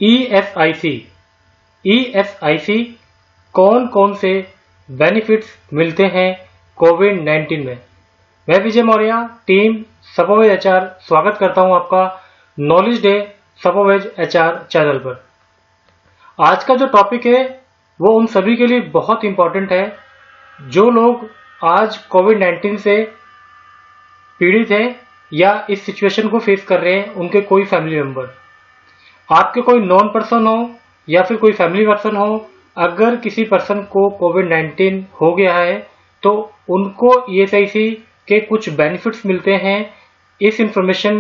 ESIC ESIC कौन कौन से बेनिफिट्स मिलते हैं कोविड-19 में। मैं विजय मौर्य, टीम सबोवेज एचआर स्वागत करता हूं आपका नॉलेज डे सबोवेज एचआर चैनल पर। आज का जो टॉपिक है वो उन सभी के लिए बहुत इंपॉर्टेंट है जो लोग आज कोविड-19 से पीड़ित हैं या इस सिचुएशन को फेस कर रहे हैं, उनके कोई फैमिली मेंबर, आपके कोई नॉन पर्सन हो या फिर कोई फैमिली पर्सन हो, अगर किसी पर्सन को कोविड-19 हो गया है तो उनको ईएसआईसी के कुछ बेनिफिट्स मिलते हैं। इस इंफॉर्मेशन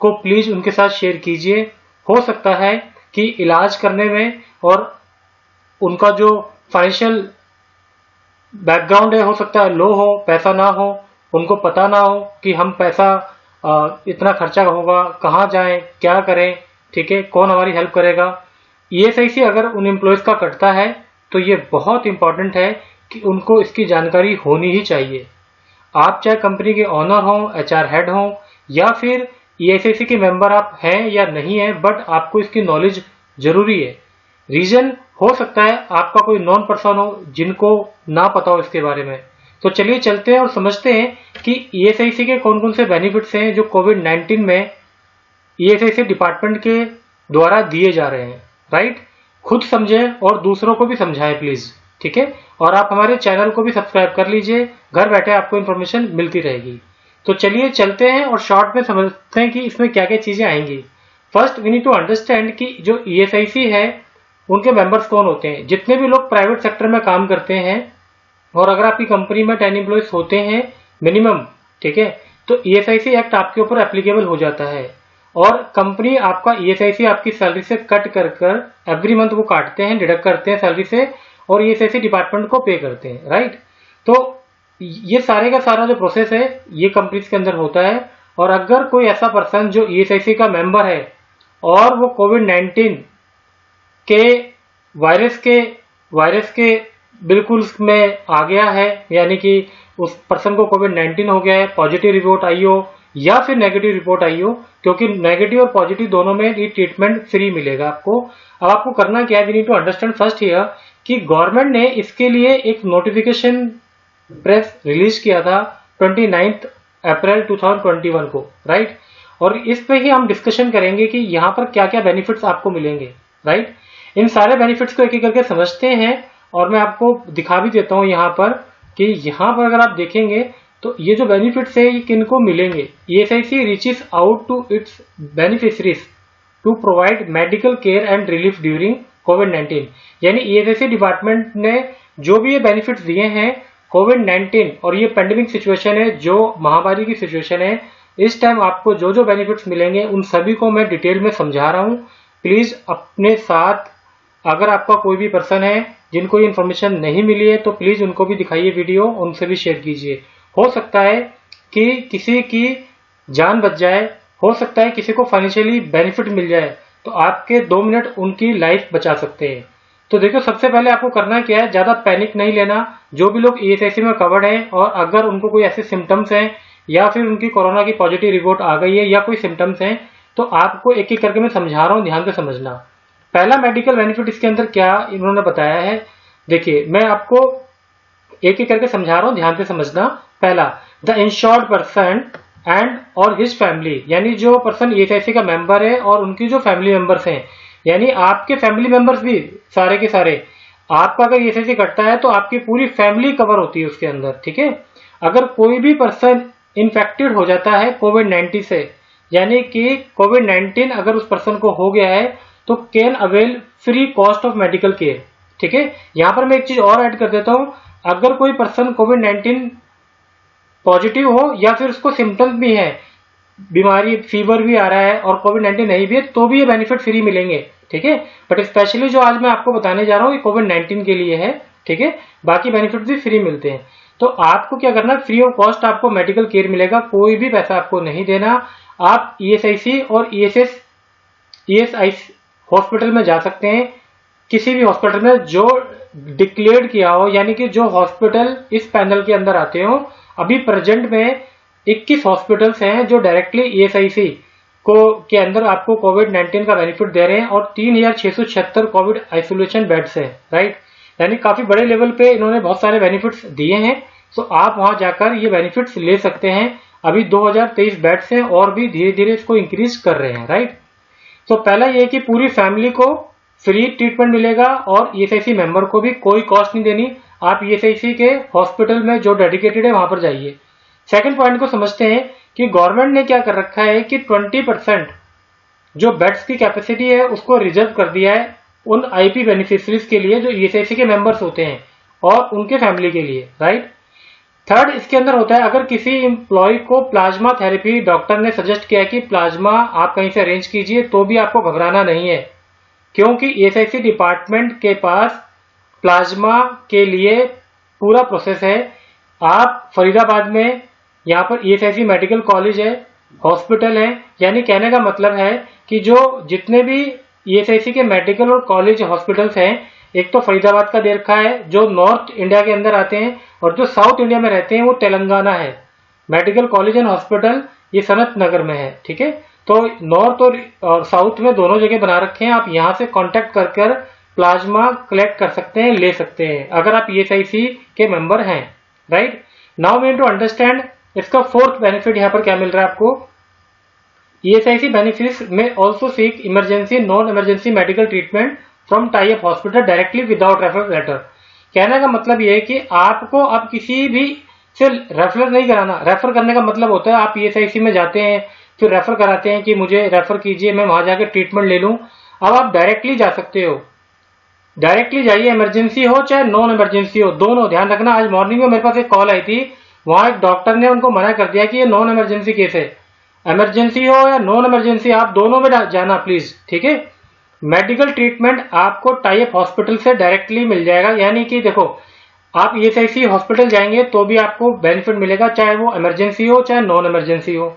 को प्लीज उनके साथ शेयर कीजिए। हो सकता है कि इलाज करने में और उनका जो फाइनेंशियल बैकग्राउंड है हो सकता है लो हो, पैसा ना हो, उनको पता ना हो कि हम पैसा इतना खर्चा होगा, कहाँ जाएं, क्या करें, ठीक है, कौन हमारी हेल्प करेगा। ईएसआईसी अगर उन एम्प्लॉयज का कटता है तो ये बहुत इंपॉर्टेंट है कि उनको इसकी जानकारी होनी ही चाहिए। आप चाहे कंपनी के ऑनर हो, एचआर हेड हो या फिर ईएसआईसी के मेंबर आप हैं या नहीं है, बट आपको इसकी नॉलेज जरूरी है। रीजन हो सकता है आपका कोई नॉन पर्सन हो जिनको ना पता हो इसके बारे में। तो चलिए चलते हैं और समझते हैं कि ईएसआईसी के कौन कौन से बेनिफिट्स हैं जो कोविड-19 में ईएसआईसी डिपार्टमेंट के द्वारा दिए जा रहे हैं। राइट, खुद समझें और दूसरों को भी समझाएं प्लीज, ठीक है। और आप हमारे चैनल को भी सब्सक्राइब कर लीजिए, घर बैठे आपको इन्फॉर्मेशन मिलती रहेगी। तो चलिए चलते हैं और शॉर्ट में समझते हैं कि इसमें क्या क्या चीजें आएंगी। First we need to understand कि जो ईएसआईसी है उनके मेंबर्स कौन होते हैं। जितने भी लोग प्राइवेट सेक्टर में काम करते हैं और अगर आपकी कंपनी में 10 एम्प्लॉयज होते हैं मिनिमम, ठीक है, तो ईएसआईसी एक्ट आपके ऊपर एप्लीकेबल हो जाता है और कंपनी आपका ईएसआईसी आपकी सैलरी से कट कर एवरी मंथ वो काटते हैं, डिडक्ट करते हैं सैलरी से और ईएसआईसी डिपार्टमेंट को पे करते हैं। राइट, तो ये सारे का सारा जो प्रोसेस है ये कंपनीज के अंदर होता है। और अगर कोई ऐसा पर्सन जो ईएसआईसी का मेंबर है और वो कोविड-19 के वायरस के बिल्कुल में आ गया है, यानी कि उस पर्सन को कोविड-19 हो गया है, पॉजिटिव रिपोर्ट आई हो या फिर नेगेटिव रिपोर्ट आई हो, क्योंकि नेगेटिव और पॉजिटिव दोनों में ये ट्रीटमेंट फ्री मिलेगा आपको। अब आपको करना क्या है, we need to understand first here कि गवर्नमेंट ने इसके लिए एक नोटिफिकेशन प्रेस रिलीज किया था 29 अप्रैल 2021 को। राइट, और इस पे ही हम डिस्कशन करेंगे कि यहाँ पर क्या क्या बेनिफिट्स आपको मिलेंगे। राइट, इन सारे बेनिफिट्स को एक एक करके समझते हैं और मैं आपको दिखा भी देता हूँ यहाँ पर कि यहाँ पर अगर आप देखेंगे तो ये जो बेनिफिट्स है ये किनको मिलेंगे। ESIC reaches out to its beneficiaries to provide medical care and relief during कोविड-19। यानी ईएसआईसी डिपार्टमेंट ने जो भी ये बेनिफिट्स दिए हैं कोविड-19 और ये पेंडेमिक सिचुएशन है, जो महामारी की सिचुएशन है, इस टाइम आपको जो जो बेनिफिट्स मिलेंगे उन सभी को मैं डिटेल में समझा रहा हूँ। प्लीज अपने साथ अगर आपका कोई भी पर्सन है जिनको ये इन्फॉर्मेशन नहीं मिली है तो प्लीज उनको भी दिखाइए वीडियो, उनसे भी शेयर कीजिए। हो सकता है कि किसी की जान बच जाए, हो सकता है किसी को फाइनेंशियली बेनिफिट मिल जाए, तो आपके 2 मिनट उनकी लाइफ बचा सकते हैं। तो देखो, सबसे पहले आपको करना क्या है, ज्यादा पैनिक नहीं लेना। जो भी लोग ईएसआईसी में कवर्ड है और अगर उनको कोई ऐसे सिम्टम्स हैं या फिर उनकी कोरोना की पॉजिटिव रिपोर्ट आ गई है या कोई सिम्टम्स हैं, तो आपको एक एक करके मैं समझा रहा हूँ, ध्यान से समझना। पहला मेडिकल बेनिफिट इसके अंदर क्या इन्होंने बताया है, देखिए मैं आपको एक एक करके समझा रहा हूँ, ध्यान से समझना। पहला, द इंश्योर्ड पर्सन एंड और हिज फैमिली, यानी जो पर्सन ईएसआईसी का मेंबर है और उनकी जो फैमिली मेंबर्स हैं, यानी आपके फैमिली मेंबर्स भी सारे के सारे, आपका अगर ईएसआईसी कटता है तो आपकी पूरी फैमिली कवर होती है उसके अंदर। ठीक है, अगर कोई भी पर्सन इन्फेक्टेड हो जाता है कोविड-19 से, यानी कि कोविड-19 अगर उस पर्सन को हो गया है तो can avail free cost of medical care. ठीक है, यहां पर मैं एक चीज और ऐड कर देता हूं, अगर कोई पर्सन कोविड-19 पॉजिटिव हो या फिर उसको सिम्टम्स भी है, बीमारी फीवर भी आ रहा है और कोविड-19 नहीं भी है, तो भी ये बेनिफिट फ्री मिलेंगे। ठीक है, बट स्पेशली जो आज मैं आपको बताने जा रहा हूँ ये कोविड-19 के लिए है। ठीक है, बाकी बेनिफिट भी फ्री मिलते हैं। तो आपको क्या करना है, फ्री ऑफ कॉस्ट आपको मेडिकल केयर मिलेगा, कोई भी पैसा आपको नहीं देना। आप ईएसआईसी और ईएसआई हॉस्पिटल में जा सकते हैं, किसी भी हॉस्पिटल में जो डिक्लेयर किया हो, यानी कि जो हॉस्पिटल इस पैनल के अंदर आते हो। अभी प्रेजेंट में 21 हॉस्पिटल्स हैं जो डायरेक्टली ईएसआईसी को के अंदर आपको कोविड-19 का बेनिफिट दे रहे हैं और 3676 कोविड आइसोलेशन बेड्स है, राइट। यानी काफी बड़े लेवल पे इन्होंने बहुत सारे बेनिफिट्स दिए हैं। सो आप वहां जाकर ये बेनिफिट्स ले सकते हैं। अभी 2023 बेड्स हैं और भी धीरे धीरे इसको इंक्रीज कर रहे हैं, राइट। तो पहला ये कि पूरी फैमिली को फ्री ट्रीटमेंट मिलेगा और ईएसआईसी मेंबर को भी कोई कॉस्ट नहीं देनी। आप ईएसआईसी के हॉस्पिटल में जो डेडिकेटेड है वहां पर जाइए। सेकंड पॉइंट को समझते हैं कि गवर्नमेंट ने क्या कर रखा है कि 20% जो बेड्स की कैपेसिटी है उसको रिजर्व कर दिया है उन आईपी बेनिफिशियरीज के लिए जो ईएसआईसी के मेंबर्स होते हैं और उनके फैमिली के लिए, राइट। थर्ड इसके अंदर होता है, अगर किसी एम्प्लॉय को प्लाज्मा थेरेपी डॉक्टर ने सजेस्ट किया कि प्लाज्मा आप कहीं से अरेंज कीजिए, तो भी आपको घबराना नहीं है, क्योंकि ईएसआईसी डिपार्टमेंट के पास प्लाज्मा के लिए पूरा प्रोसेस है। आप फरीदाबाद में यहाँ पर ईएसआईसी मेडिकल कॉलेज है, हॉस्पिटल है, यानी कहने का मतलब है कि जो जितने भी ईएसआईसी के मेडिकल और कॉलेज हॉस्पिटल्स हैं, एक तो फरीदाबाद का दे रखा है जो नॉर्थ इंडिया के अंदर आते हैं, और जो साउथ इंडिया में रहते हैं वो तेलंगाना है। मेडिकल कॉलेज एंड हॉस्पिटल ये सनत नगर में है, ठीक है। तो नॉर्थ और साउथ में दोनों जगह बना रखे हैं। आप यहाँ से कांटेक्ट कर प्लाज्मा कलेक्ट कर सकते हैं, ले सकते हैं, अगर आप ईएसआईसी के मेंबर हैं, right. Now we need to understand इसका फोर्थ बेनिफिट यहाँ पर क्या मिल रहा है आपको। ईएसआईसी बेनिफिट्स में also seek emergency non emergency medical treatment from tie up hospital directly without referral letter. कहने का मतलब ये है कि आपको अब किसी भी से रेफर नहीं कराना। रेफर करने का मतलब होता है आप ईएसआईसी में जाते हैं, फिर रेफर कराते हैं कि मुझे रेफर कीजिए, मैं वहां जाकर ट्रीटमेंट ले लूं। अब आप डायरेक्टली जा सकते हो, डायरेक्टली जाइए, इमरजेंसी हो चाहे नॉन इमरजेंसी हो, दोनों। ध्यान रखना, आज मॉर्निंग में मेरे पास एक कॉल आई थी, वहां एक डॉक्टर ने उनको मना कर दिया कि ये नॉन इमरजेंसी केस है। इमरजेंसी हो या नॉन इमरजेंसी, आप दोनों में जाना प्लीज, ठीक है। मेडिकल ट्रीटमेंट आपको टाई अप हॉस्पिटल से डायरेक्टली मिल जाएगा। यानी कि देखो, आप ईएसआईसी हॉस्पिटल जाएंगे तो भी आपको बेनिफिट मिलेगा, चाहे वो इमरजेंसी हो चाहे नॉन इमरजेंसी हो।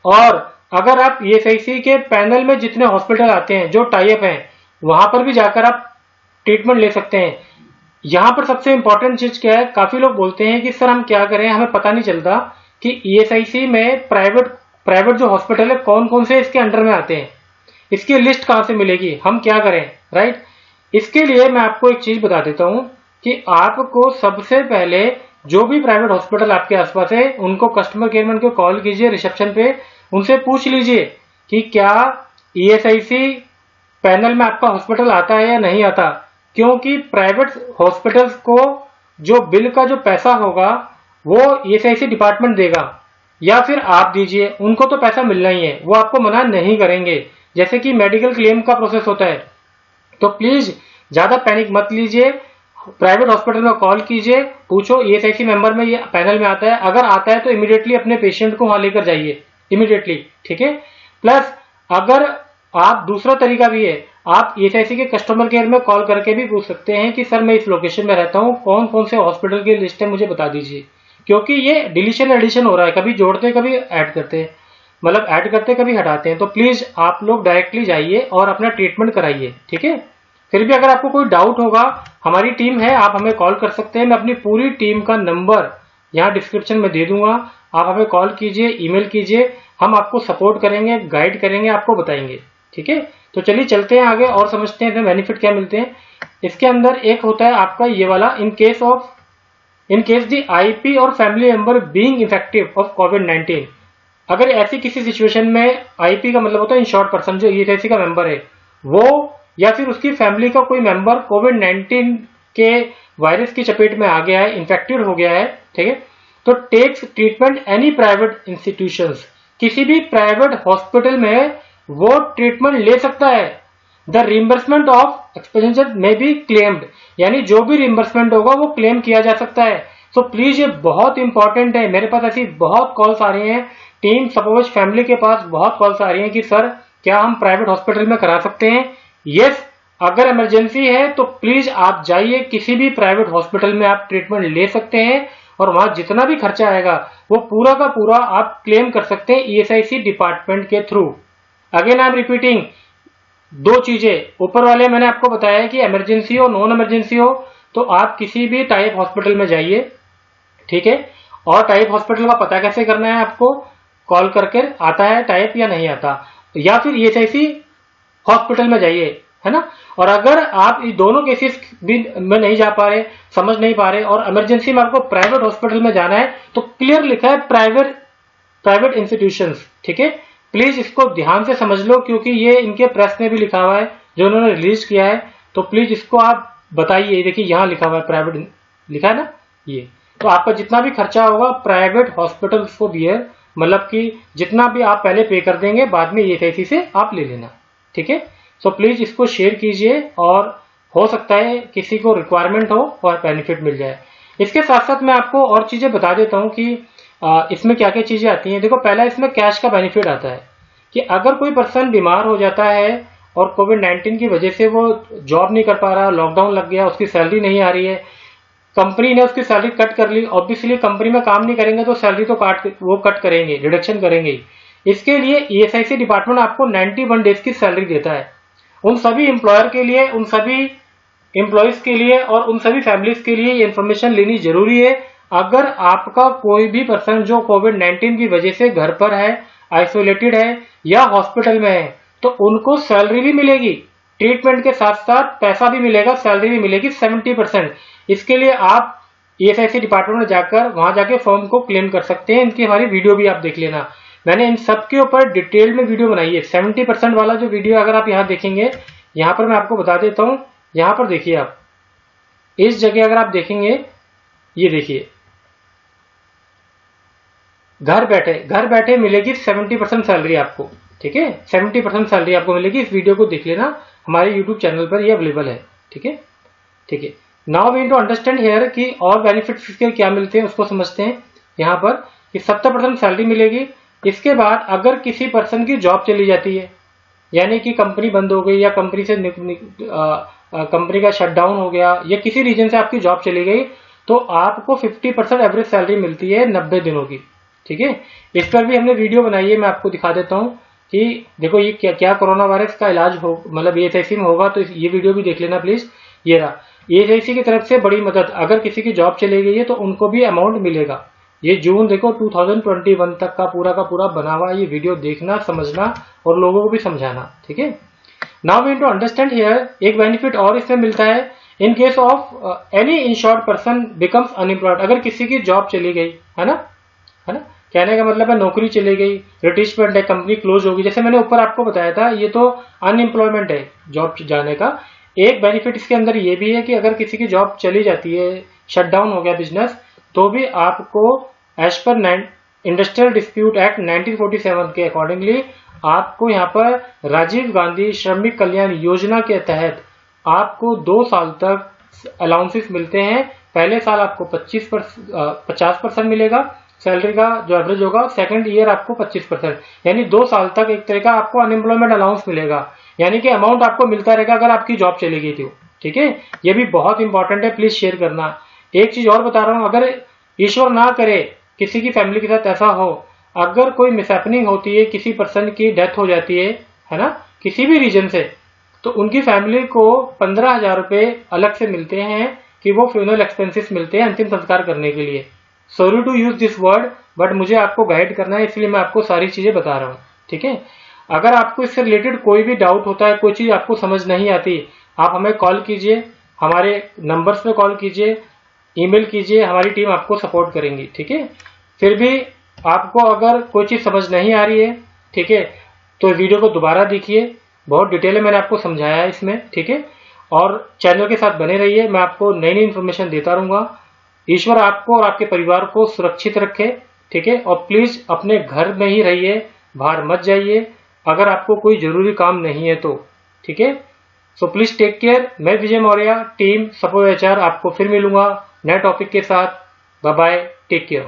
और अगर आप ईएसआईसी के पैनल में जितने हॉस्पिटल आते हैं जो टाई अप हैं, वहां पर भी जाकर आप ट्रीटमेंट ले सकते हैं। यहां पर सबसे इंपॉर्टेंट चीज क्या है, काफी लोग बोलते हैं कि सर हम क्या करें, हमें पता नहीं चलता कि ईएसआईसी में प्राइवेट जो हॉस्पिटल है कौन कौन से इसके अंडर में आते हैं, इसकी लिस्ट कहां से मिलेगी, हम क्या करें, राइट। इसके लिए मैं आपको एक चीज बता देता हूं कि आपको सबसे पहले जो भी प्राइवेट हॉस्पिटल आपके आसपास है उनको कस्टमर केयर में उनको कॉल कीजिए, रिसेप्शन पे उनसे पूछ लीजिए कि क्या ईएसआईसी पैनल में आपका हॉस्पिटल आता है या नहीं आता। क्योंकि प्राइवेट हॉस्पिटल्स को जो बिल का जो पैसा होगा वो ईएसआईसी डिपार्टमेंट देगा या फिर आप दीजिए, उनको तो पैसा मिलना ही है, वो आपको मना नहीं करेंगे। जैसे कि मेडिकल क्लेम का प्रोसेस होता है। तो प्लीज ज्यादा पैनिक मत लीजिए, प्राइवेट हॉस्पिटल में कॉल कीजिए, पूछो ईएसआईसी मेंबर में ये पैनल में आता है, अगर आता है तो इमीडिएटली अपने पेशेंट को वहां लेकर जाइए, इमीडिएटली, ठीक है। प्लस अगर आप दूसरा तरीका भी है, आप ईएसआईसी के कस्टमर केयर में कॉल करके भी पूछ सकते हैं कि सर मैं इस लोकेशन में रहता हूं, कौन कौन से हॉस्पिटल की लिस्ट है मुझे बता दीजिए। क्योंकि ये डिलीशन एडिशन हो रहा है, कभी जोड़ते कभी ऐड करते हैं, मतलब ऐड करते कभी हटाते हैं। तो प्लीज आप लोग डायरेक्टली जाइए और अपना ट्रीटमेंट कराइए, ठीक है। फिर भी अगर आपको कोई डाउट होगा, हमारी टीम है, आप हमें कॉल कर सकते हैं। मैं अपनी पूरी टीम का नंबर यहाँ डिस्क्रिप्शन में दे दूंगा, आप हमें कॉल कीजिए, ईमेल कीजिए, हम आपको सपोर्ट करेंगे, गाइड करेंगे, आपको बताएंगे, ठीक है। तो चलिए चलते हैं आगे और समझते हैं बेनिफिट क्या मिलते हैं। इसके अंदर एक होता है आपका ये वाला, इन केस द आईपी और family member being effective of कोविड-19। अगर ऐसी किसी सिचुएशन में आईपी का मतलब होता है इन शॉर्ट पर्सन, जो ईएसआईसी का मेंबर है वो या फिर उसकी फैमिली का कोई मेंबर कोविड-19 के वायरस की चपेट में आ गया है, इन्फेक्टेड हो गया है, ठीक है, तो takes treatment any private institutions, किसी भी प्राइवेट हॉस्पिटल में वो ट्रीटमेंट ले सकता है। द रिम्बर्समेंट ऑफ एक्सपेंडिचर में बी क्लेम्ड, यानी जो भी रिम्बर्समेंट होगा वो क्लेम किया जा सकता है। सो प्लीज ये बहुत इंपॉर्टेंट है। मेरे पास ऐसी बहुत कॉल्स आ रही हैं, टीम सपोज फैमिली के पास बहुत कॉल्स आ रही हैं कि सर क्या हम प्राइवेट हॉस्पिटल में करा सकते हैं। यस, अगर इमरजेंसी है तो प्लीज आप जाइए, किसी भी प्राइवेट हॉस्पिटल में आप ट्रीटमेंट ले सकते हैं और वहां जितना भी खर्चा आएगा वो पूरा का पूरा आप क्लेम कर सकते हैं ईएसआईसी डिपार्टमेंट के through. Again I am repeating, दो चीजें ऊपर वाले मैंने आपको बताया कि इमरजेंसी हो नॉन इमरजेंसी हो तो आप किसी भी टाइप हॉस्पिटल में जाइए, ठीक है। और टाइप हॉस्पिटल का पता कैसे करना है, आपको कॉल करके आता है टाइप या नहीं आता। या फिर ईएसआईसी हॉस्पिटल में जाइए, है ना। और अगर आप इस दोनों केसेस भी में नहीं जा पा रहे, समझ नहीं पा रहे और इमरजेंसी में आपको प्राइवेट हॉस्पिटल में जाना है, तो क्लियर लिखा है प्राइवेट इंस्टीट्यूशंस, ठीक है। प्लीज इसको ध्यान से समझ लो, क्योंकि ये इनके प्रेस में भी लिखा हुआ है जो उन्होंने रिलीज किया है। तो प्लीज इसको आप बताइए, देखिए यहाँ लिखा हुआ है प्राइवेट, लिखा है ना ये। तो आपका जितना भी खर्चा होगा प्राइवेट हॉस्पिटल को दिए, मतलब कि जितना भी आप पहले पे कर देंगे, बाद में ईएसआईसी से आप ले लेना, ठीक है। सो प्लीज इसको शेयर कीजिए, और हो सकता है किसी को रिक्वायरमेंट हो और बेनिफिट मिल जाए। इसके साथ साथ मैं आपको और चीजें बता देता हूं कि इसमें क्या क्या चीजें आती हैं। देखो, पहला इसमें कैश का बेनिफिट आता है कि अगर कोई पर्सन बीमार हो जाता है और कोविड-19 की वजह से वो जॉब नहीं कर पा रहा, लॉकडाउन लग गया, उसकी सैलरी नहीं आ रही है, कंपनी ने उसकी सैलरी कट कर ली, ऑब्वियसली कंपनी में काम नहीं करेंगे तो सैलरी तो वो कट करेंगे, रिडक्शन करेंगे। इसके लिए ईएसआईसी डिपार्टमेंट आपको 91 डेज की सैलरी देता है। उन सभी एम्प्लॉयर के लिए, उन सभी एम्प्लॉयज के लिए और उन सभी फैमिलीज के लिए ये इन्फॉर्मेशन लेनी जरूरी है। अगर आपका कोई भी पर्सन जो कोविड-19 की वजह से घर पर है, आइसोलेटेड है या हॉस्पिटल में है, तो उनको सैलरी भी मिलेगी, ट्रीटमेंट के साथ साथ पैसा भी मिलेगा, सैलरी भी मिलेगी 70%। इसके लिए आप ईएसआईसी डिपार्टमेंट में जाकर वहां जाके फॉर्म को क्लेम कर सकते हैं। इनकी हमारी वीडियो भी आप देख लेना, मैंने इन सब के ऊपर डिटेल में वीडियो बनाई है। 70% वाला जो वीडियो अगर आप यहाँ देखेंगे, यहाँ पर मैं आपको बता देता हूँ, यहाँ पर देखिए आप इस जगह अगर आप देखेंगे, ये देखिए घर बैठे मिलेगी 70% सैलरी आपको, ठीक है। 70% सैलरी आपको मिलेगी। इस वीडियो को देख लेना, हमारे यूट्यूब चैनल पर ये अवेलेबल है, ठीक है, ठीक है। Now we need to understand here कि और बेनिफिट्स के क्या मिलते हैं उसको समझते हैं। यहाँ पर कि 70% सैलरी मिलेगी। इसके बाद अगर किसी पर्सन की जॉब चली जाती है, यानी कि कंपनी बंद हो गई या कंपनी से कंपनी का शटडाउन हो गया या किसी रीजन से आपकी जॉब चली गई, तो आपको 50% एवरेज सैलरी मिलती है 90 दिनों की, ठीक है। इस पर भी हमने वीडियो बनाई है, मैं आपको दिखा देता हूँ कि देखो ये क्या कोरोना वायरस का इलाज हो, मतलब ईएसआईसी में होगा, तो ये वीडियो भी देख लेना प्लीज। ये रहा ईएसआईसी की तरफ से बड़ी मदद, अगर किसी की जॉब चली गई है तो उनको भी अमाउंट मिलेगा। ये जून देखो 2021 तक का पूरा बना हुआ, ये वीडियो देखना, समझना और लोगों को भी समझाना, ठीक है। Now we need to understand here, एक बेनिफिट और इसमें मिलता है, in case of any insured person becomes unemployed. अगर किसी की जॉब चली गई, है ना, कहने का मतलब है नौकरी चली गई, रिटिशमेंट है, कंपनी क्लोज होगी, जैसे मैंने ऊपर आपको बताया था, ये तो अनएम्प्लॉयमेंट है जॉब जाने का। एक बेनिफिट इसके अंदर ये भी है कि अगर किसी की जॉब चली जाती है, शटडाउन हो गया बिजनेस, तो भी आपको as per industrial dispute act 1947 के अकॉर्डिंगली आपको यहाँ पर राजीव गांधी श्रमिक कल्याण योजना के तहत आपको 2 साल तक अलाउंसेस मिलते हैं। पहले साल आपको 50% मिलेगा सैलरी का जो एवरेज होगा, सेकंड ईयर आपको 25%, यानी 2 साल तक एक तरह का आपको अनएम्प्लॉयमेंट अलाउंस मिलेगा, यानी कि अमाउंट आपको मिलता रहेगा अगर आपकी जॉब चली गई थी, ठीक है। ये भी बहुत इंपॉर्टेंट है, प्लीज शेयर करना। एक चीज और बता रहा हूं, अगर ईश्वर ना करे किसी की फैमिली के साथ ऐसा हो, अगर कोई मिसहैपनिंग होती है, किसी पर्सन की डेथ हो जाती है ना, किसी भी रीजन से, तो उनकी फैमिली को 15,000 रुपए अलग से मिलते हैं कि वो फ्यूनरल एक्सपेंसेस मिलते हैं अंतिम संस्कार करने के लिए। Sorry to use this word, but मुझे आपको गाइड करना है, इसलिए मैं आपको सारी चीजें बता रहा हूँ, ठीक है। अगर आपको इससे रिलेटेड कोई भी डाउट होता है, कोई चीज आपको समझ नहीं आती, आप हमें कॉल कीजिए, हमारे नंबर्स पे कॉल कीजिए, ईमेल कीजिए, हमारी टीम आपको सपोर्ट करेंगी, ठीक है। फिर भी आपको अगर कोई चीज समझ नहीं आ रही है, ठीक है, तो वीडियो को दोबारा देखिए, बहुत डिटेल में मैंने आपको समझाया है इसमें, ठीक है। और चैनल के साथ बने रहिए, मैं आपको नई नई इन्फॉर्मेशन देता रहूंगा। ईश्वर आपको और आपके परिवार को सुरक्षित रखे, ठीक है। और प्लीज अपने घर में ही रहिए, बाहर मत जाइए, अगर आपको कोई जरूरी काम नहीं है तो, ठीक है। So please take care. मैं Vijay Maurya, team support HR, आपको फिर मिलूंगा नए टॉपिक के साथ। Bye bye, take care.